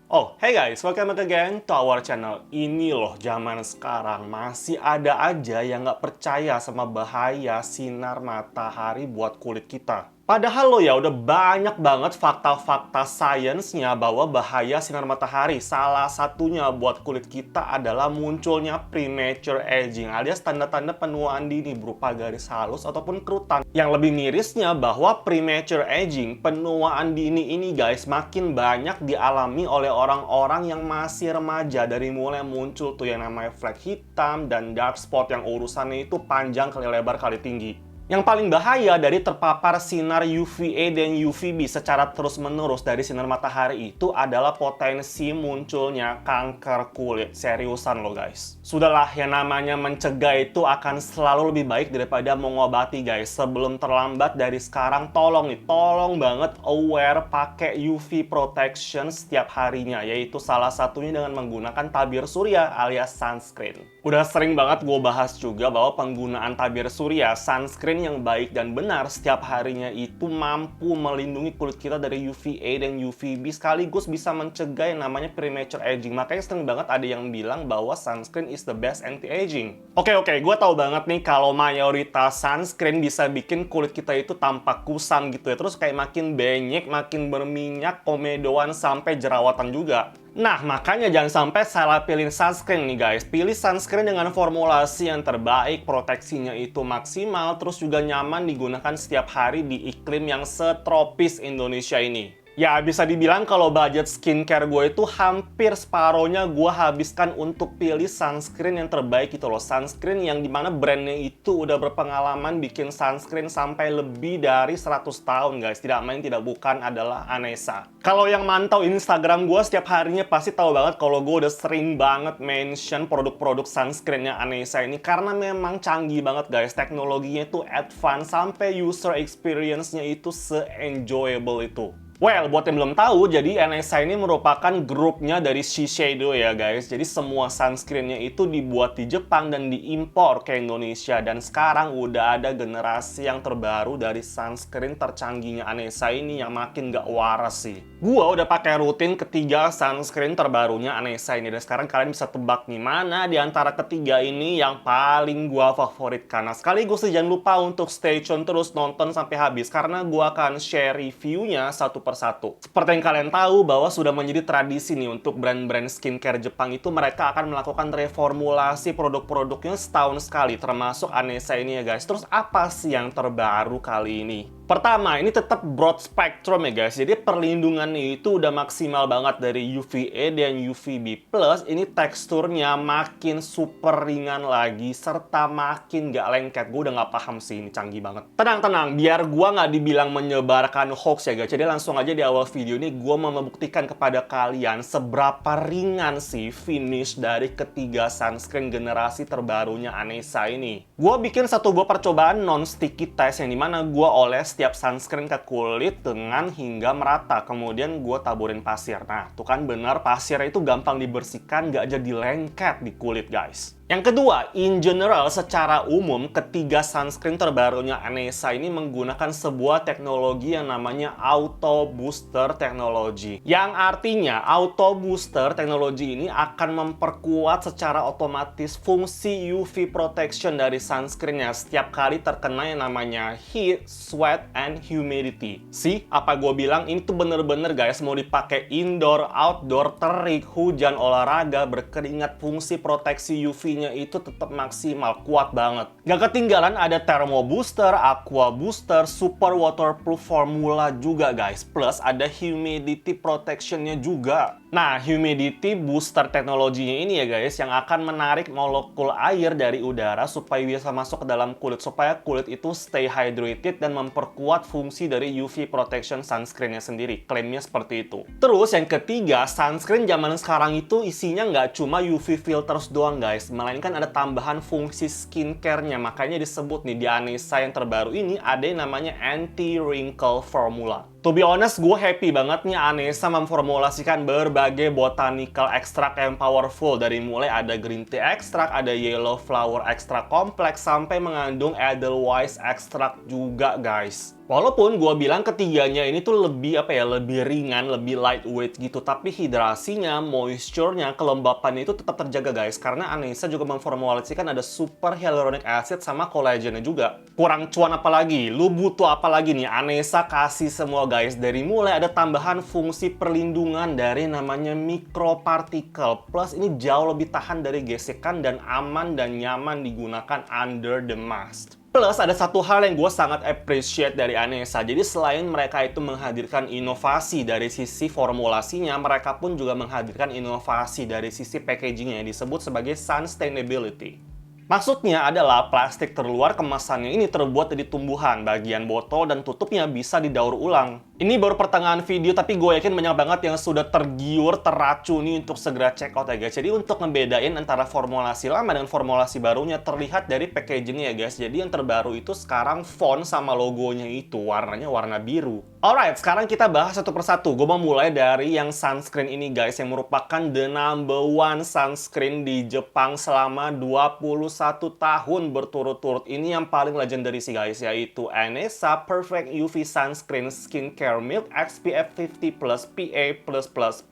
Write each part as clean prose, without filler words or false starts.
Oh, hey guys, welcome back again to our channel. Ini loh, zaman sekarang masih ada aja yang nggak percaya sama bahaya sinar matahari buat kulit kita. Padahal lo ya udah banyak banget fakta-fakta sainsnya bahwa bahaya sinar matahari. Salah satunya buat kulit kita adalah munculnya premature aging alias tanda-tanda penuaan dini berupa garis halus ataupun kerutan. Yang lebih mirisnya bahwa premature aging, penuaan dini ini guys, makin banyak dialami oleh orang-orang yang masih remaja dari mulai muncul tuh yang namanya flek hitam dan dark spot yang urusannya itu panjang kali lebar kali tinggi. Yang paling bahaya dari terpapar sinar UVA dan UVB secara terus-menerus dari sinar matahari itu adalah potensi munculnya kanker kulit. Seriusan loh guys. Sudahlah, yang namanya mencegah itu akan selalu lebih baik daripada mengobati guys. Sebelum terlambat dari sekarang, tolong banget aware pakai UV protection setiap harinya. Yaitu salah satunya dengan menggunakan tabir surya alias sunscreen. Udah sering banget gue bahas juga bahwa penggunaan tabir surya, sunscreen yang baik dan benar setiap harinya itu mampu melindungi kulit kita dari UVA dan UVB sekaligus bisa mencegah yang namanya premature aging. Makanya sering banget ada yang bilang bahwa sunscreen is the best anti-aging. Oke, gue tahu banget nih kalau mayoritas sunscreen bisa bikin kulit kita itu tampak kusam gitu ya. Terus kayak makin benyek, makin berminyak, komedoan sampai jerawatan juga. Nah, makanya jangan sampai salah pilih sunscreen nih guys. Pilih sunscreen dengan formulasi yang terbaik, proteksinya itu maksimal, terus juga nyaman digunakan setiap hari di iklim yang setropis Indonesia ini. Ya, bisa dibilang kalau budget skincare gue itu hampir separohnya gue habiskan untuk pilih sunscreen yang terbaik gitu loh. Sunscreen yang dimana brandnya itu udah berpengalaman bikin sunscreen sampai lebih dari 100 tahun guys. Tidak main tidak bukan adalah Anessa. Kalau yang mantau Instagram gue setiap harinya pasti tahu banget kalau gue udah sering banget mention produk-produk sunscreennya Anessa ini. Karena memang canggih banget guys. Teknologinya itu advance sampai user experience-nya itu se-enjoyable itu. Well, buat yang belum tahu, jadi Anessa ini merupakan grupnya dari Shiseido ya guys. Jadi semua sunscreennya itu dibuat di Jepang dan diimpor ke Indonesia. Dan sekarang udah ada generasi yang terbaru dari sunscreen tercanggihnya Anessa ini yang makin gak waras sih. Gua udah pakai rutin ketiga sunscreen terbarunya Anessa ini. Dan sekarang kalian bisa tebak nih, mana di antara ketiga ini yang paling gua favoritkan. Nah, sekaligus jangan lupa untuk stay tune terus nonton sampai habis. Karena gua akan share reviewnya satu persatu. Seperti yang kalian tahu bahwa sudah menjadi tradisi nih untuk brand-brand skincare Jepang itu mereka akan melakukan reformulasi produk-produknya setahun sekali termasuk Anessa ini ya guys. Terus apa sih yang terbaru kali ini? Pertama, ini tetap broad spectrum ya guys. Jadi perlindungannya itu udah maksimal banget dari UVA dan UVB. Plus ini teksturnya makin super ringan lagi serta makin gak lengket. Gue udah gak paham sih, ini canggih banget. Tenang, biar gue gak dibilang menyebarkan hoax ya guys. Jadi langsung aja di awal video ini gue mau membuktikan kepada kalian seberapa ringan sih finish dari ketiga sunscreen generasi terbarunya Anessa ini. Gue bikin satu buah percobaan non-sticky test yang dimana gue oles setiap sunscreen ke kulit dengan hingga merata. Kemudian gue taburin pasir. Nah, tuh kan benar pasirnya itu gampang dibersihkan, gak jadi lengket di kulit guys. Yang kedua, in general secara umum ketiga sunscreen terbarunya Anessa ini menggunakan sebuah teknologi yang namanya Auto Booster Technology. Yang artinya Auto Booster Technology ini akan memperkuat secara otomatis fungsi UV protection dari sunscreennya setiap kali terkena yang namanya heat, sweat, and humidity. See, apa gue bilang ini tuh bener-bener guys mau dipakai indoor, outdoor, terik, hujan, olahraga, berkeringat, fungsi proteksi UV itu tetap maksimal, kuat banget. Gak ketinggalan ada Thermo Booster, Aqua Booster, Super Waterproof Formula juga guys. Plus ada Humidity Protection-nya juga. Nah, Humidity Booster teknologinya ini ya guys, yang akan menarik molekul air dari udara supaya bisa masuk ke dalam kulit. Supaya kulit itu stay hydrated dan memperkuat fungsi dari UV Protection sunscreen-nya sendiri. Klaimnya seperti itu. Terus yang ketiga, sunscreen zaman sekarang itu isinya nggak cuma UV filters doang guys. Melainkan ada tambahan fungsi skincare-nya. Makanya disebut nih di Anessa yang terbaru ini ada yang namanya Anti-Wrinkle Formula. To be honest, gue happy banget nih Anessa memformulasikan berbagai botanical extract yang powerful. Dari mulai ada green tea extract, ada yellow flower extract complex, sampai mengandung edelweiss extract juga guys. Walaupun gua bilang ketiganya ini tuh lebih lebih ringan, lebih lightweight gitu, tapi hidrasinya, moisture-nya, kelembapannya itu tetap terjaga guys, karena Anessa juga memformulasikan ada super hyaluronic acid sama kolagennya juga. Kurang cuan apa lagi? Lu butuh apa lagi nih? Anessa kasih semua guys, dari mulai ada tambahan fungsi perlindungan dari namanya microparticle, plus ini jauh lebih tahan dari gesekan dan aman dan nyaman digunakan under the mask. Plus, ada satu hal yang gue sangat appreciate dari Anessa. Jadi, selain mereka itu menghadirkan inovasi dari sisi formulasinya, mereka pun juga menghadirkan inovasi dari sisi packagingnya yang disebut sebagai sustainability. Maksudnya adalah plastik terluar kemasannya ini terbuat dari tumbuhan, bagian botol dan tutupnya bisa didaur ulang. Ini baru pertengahan video, tapi gue yakin banyak banget yang sudah tergiur, terracuni untuk segera check out ya guys. Jadi untuk ngebedain antara formulasi lama dan formulasi barunya terlihat dari packagingnya ya guys. Jadi yang terbaru itu sekarang font sama logonya itu warnanya warna biru. Alright, sekarang kita bahas satu persatu. Gue mau mulai dari yang sunscreen ini guys, yang merupakan the number one sunscreen di Jepang selama 21 tahun berturut-turut. Ini yang paling legendary sih guys, yaitu Anessa Perfect UV Sunscreen Skincare Milk SPF 50+ PA+++++.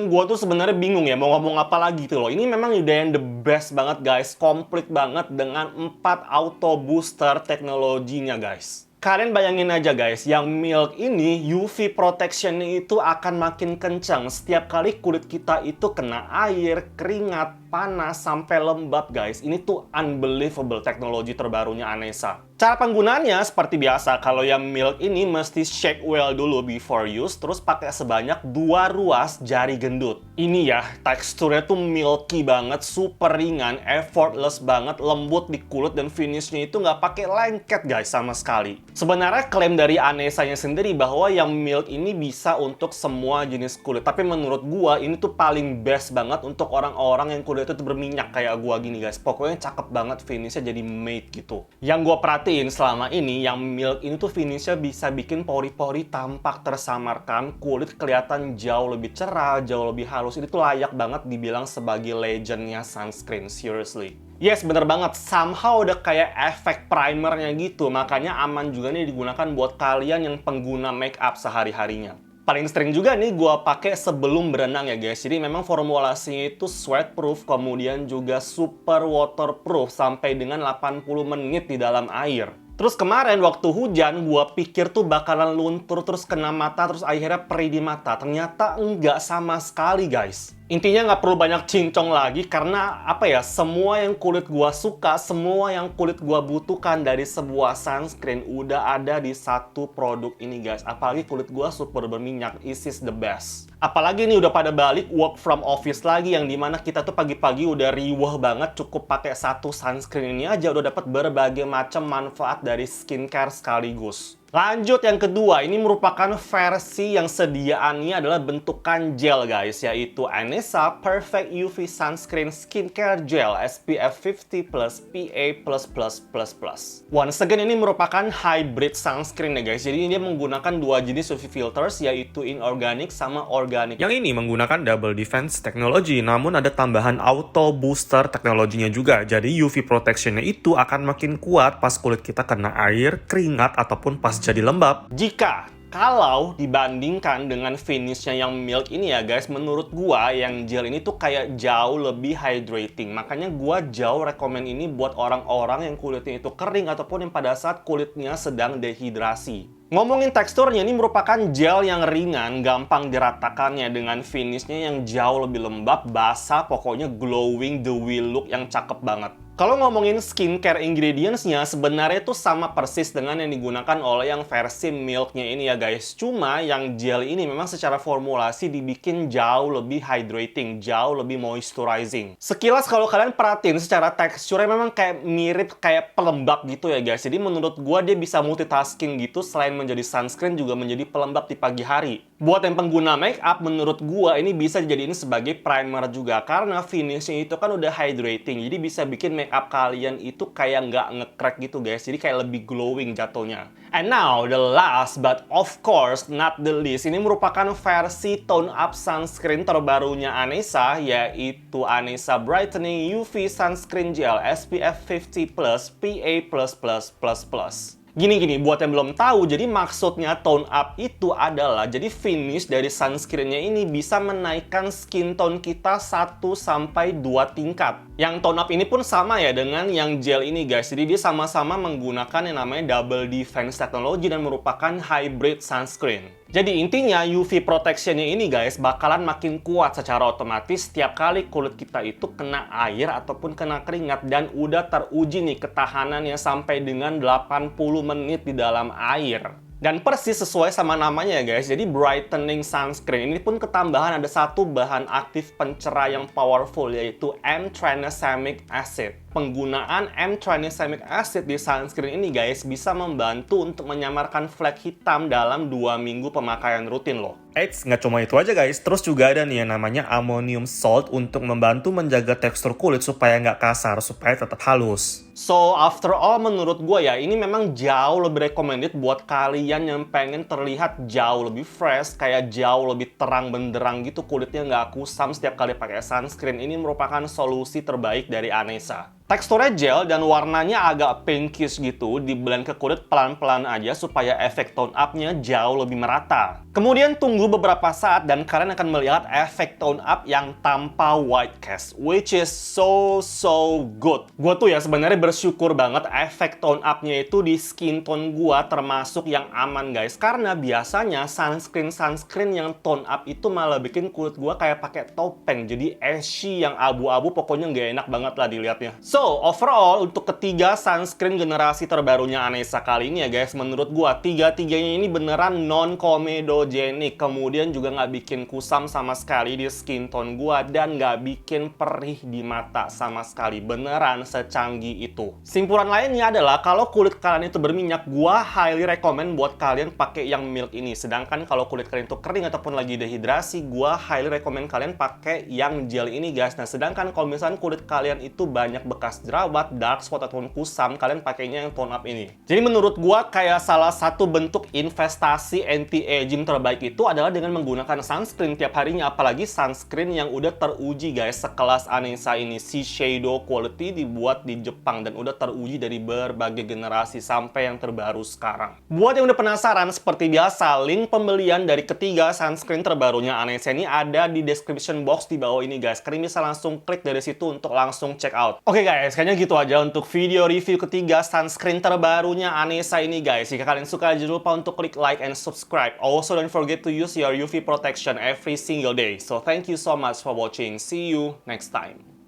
Gua tuh sebenarnya bingung ya mau ngomong apa lagi tuh loh. Ini memang udah yang the best banget guys, komplit banget dengan 4 auto booster teknologinya guys. Kalian bayangin aja guys, yang Milk ini UV protection-nya itu akan makin kencang setiap kali kulit kita itu kena air, keringat, panas, sampai lembab guys. Ini tuh unbelievable teknologi terbarunya Anessa. Cara penggunaannya seperti biasa, kalau yang Milk ini mesti shake well dulu before use, terus pakai sebanyak 2 ruas jari gendut. Ini ya, teksturnya tuh milky banget, super ringan, effortless banget, lembut di kulit, dan finishnya itu nggak pakai lengket guys sama sekali. Sebenarnya klaim dari Anessa-nya sendiri bahwa yang Milk ini bisa untuk semua jenis kulit, tapi menurut gua ini tuh paling best banget untuk orang-orang yang kulit itu berminyak kayak gua gini guys. Pokoknya cakep banget finishnya, jadi matte gitu. Yang gua perhatiin selama ini, yang Milk ini tuh finishnya bisa bikin pori-pori tampak tersamarkan, kulit kelihatan jauh lebih cerah, jauh lebih halus. Ini tuh layak banget dibilang sebagai legendnya sunscreen, seriously. Yes, bener banget. Somehow udah kayak efek primernya gitu. Makanya aman juga nih digunakan buat kalian yang pengguna make up sehari-harinya. Paling sering juga nih gue pakai sebelum berenang ya guys. Jadi memang formulasinya itu sweatproof, kemudian juga super waterproof sampai dengan 80 menit di dalam air. Terus kemarin waktu hujan, gue pikir tuh bakalan luntur, terus kena mata, terus akhirnya perih di mata. Ternyata enggak sama sekali guys. Intinya nggak perlu banyak cincong lagi, karena semua yang kulit gua suka, semua yang kulit gua butuhkan dari sebuah sunscreen udah ada di satu produk ini guys. Apalagi kulit gua super berminyak, this is the best. Apalagi ini udah pada balik work from office lagi, yang dimana kita tuh pagi-pagi udah riweh banget, cukup pakai satu sunscreen ini aja udah dapat berbagai macam manfaat dari skincare sekaligus. Lanjut yang kedua, ini merupakan versi yang sediaannya adalah bentukan gel guys, yaitu Anessa Perfect UV Sunscreen Skincare Gel SPF 50+ PA++++. Once again, ini merupakan hybrid sunscreen ya guys, jadi dia menggunakan dua jenis UV filters, yaitu inorganic sama organic. Yang ini menggunakan double defense technology, namun ada tambahan auto booster teknologinya juga, jadi UV protectionnya itu akan makin kuat pas kulit kita kena air, keringat, ataupun pas jadi lembab. Kalau dibandingkan dengan finishnya yang Milk ini ya guys, menurut gua yang gel ini tuh kayak jauh lebih hydrating. Makanya gua jauh rekomen ini buat orang-orang yang kulitnya itu kering ataupun yang pada saat kulitnya sedang dehidrasi. Ngomongin teksturnya, ini merupakan gel yang ringan, gampang diratakannya dengan finishnya yang jauh lebih lembab, basah, pokoknya glowing dewy look yang cakep banget. Kalau ngomongin skincare ingredients-nya, sebenarnya itu sama persis dengan yang digunakan oleh yang versi Milk-nya ini ya guys. Cuma yang gel ini memang secara formulasi dibikin jauh lebih hydrating, jauh lebih moisturizing. Sekilas kalau kalian perhatiin secara teksturnya memang kayak mirip kayak pelembab gitu ya guys. Jadi menurut gua dia bisa multitasking gitu, selain menjadi sunscreen juga menjadi pelembab di pagi hari. Buat yang pengguna make up, menurut gua ini bisa dijadiin sebagai primer juga, karena finishnya itu kan udah hydrating, jadi bisa bikin make up kalian itu kayak nggak nge-crack gitu guys, jadi kayak lebih glowing jatuhnya. And now the last but of course not the least, ini merupakan versi tone up sunscreen terbarunya Anessa, yaitu Anessa Brightening UV Sunscreen Gel SPF 50+ PA++++. Gini, buat yang belum tahu, jadi maksudnya tone up itu adalah jadi finish dari sunscreennya ini bisa menaikkan skin tone kita 1-2 tingkat. Yang tone up ini pun sama ya dengan yang gel ini guys. Jadi dia sama-sama menggunakan yang namanya double defense technology dan merupakan hybrid sunscreen. Jadi intinya UV protectionnya ini guys bakalan makin kuat secara otomatis setiap kali kulit kita itu kena air ataupun kena keringat, dan udah teruji nih ketahanannya sampai dengan 80 menit di dalam air. Dan persis sesuai sama namanya ya guys, jadi brightening sunscreen ini pun ketambahan ada satu bahan aktif pencerah yang powerful, yaitu M-tranexamic acid. Penggunaan M-tranexamic acid di sunscreen ini guys bisa membantu untuk menyamarkan flek hitam dalam 2 minggu pemakaian rutin loh. Eits, nggak cuma itu aja guys, terus juga ada nih yang namanya ammonium salt untuk membantu menjaga tekstur kulit supaya nggak kasar, supaya tetap halus. So, after all, menurut gue ya, ini memang jauh lebih recommended buat kalian yang pengen terlihat jauh lebih fresh, kayak jauh lebih terang benderang gitu, kulitnya nggak kusam setiap kali pakai sunscreen. Ini merupakan solusi terbaik dari Anessa. Teksturnya gel dan warnanya agak pinkish gitu, di-blend ke kulit pelan-pelan aja supaya efek tone up-nya jauh lebih merata. Kemudian tunggu beberapa saat dan kalian akan melihat efek tone up yang tanpa white cast, which is so good. Gue tuh ya sebenarnya bersyukur banget efek tone up-nya itu di skin tone gua termasuk yang aman guys, karena biasanya sunscreen yang tone up itu malah bikin kulit gua kayak pakai topeng, jadi ashy yang abu-abu, pokoknya nggak enak banget lah dilihatnya. So, overall untuk ketiga sunscreen generasi terbarunya Anessa kali ini ya guys, menurut gua tiga-tiganya ini beneran non-comedogenic, kemudian juga nggak bikin kusam sama sekali di skin tone gua dan nggak bikin perih di mata sama sekali, beneran secanggih itu. Simpulan lainnya adalah kalau kulit kalian itu berminyak, gua highly recommend buat kalian pakai yang milk ini. Sedangkan kalau kulit kalian itu kering ataupun lagi dehidrasi, gua highly recommend kalian pakai yang gel ini guys. Nah, sedangkan kalau misalnya kulit kalian itu banyak bekas jerawat, dark spot ataupun kusam, kalian pakainya yang tone up ini. Jadi menurut gua kayak salah satu bentuk investasi anti-aging terbaik itu adalah dengan menggunakan sunscreen tiap harinya, apalagi sunscreen yang udah teruji guys, sekelas Anessa ini. Shiseido Quality dibuat di Jepang dan udah teruji dari berbagai generasi sampai yang terbaru sekarang. Buat yang udah penasaran, seperti biasa, link pembelian dari ketiga sunscreen terbarunya Anessa ini ada di description box di bawah ini guys. Kalian bisa langsung klik dari situ untuk langsung check out. Oke guys, kayaknya gitu aja untuk video review ketiga sunscreen terbarunya Anessa ini guys. Jika kalian suka, jangan lupa untuk klik like and subscribe. Also, don't forget to use your UV protection every single day. So, thank you so much for watching. See you next time.